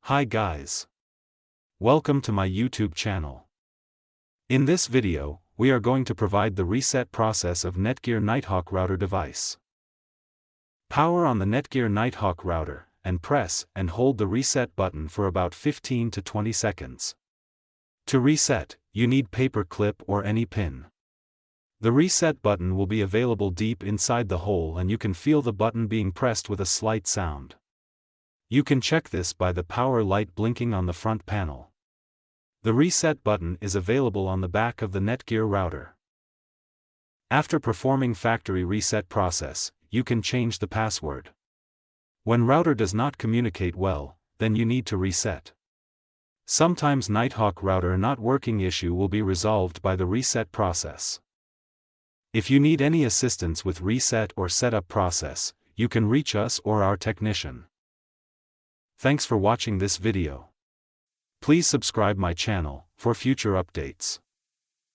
Hi guys. Welcome to my YouTube channel. In this video, we are going to provide the reset process of Netgear Nighthawk Router device. Power on the Netgear Nighthawk Router, and press and hold the reset button for about 15 to 20 seconds. To reset, you need paper clip or any pin. The reset button will be available deep inside the hole and you can feel the button being pressed with a slight sound. You can check this by the power light blinking on the front panel. The reset button is available on the back of the Netgear router. After performing factory reset process, you can change the password. When router does not communicate well, then you need to reset. Sometimes Nighthawk router not working issue will be resolved by the reset process. If you need any assistance with reset or setup process, you can reach us or our technician. Thanks for watching this video. Please subscribe my channel for future updates.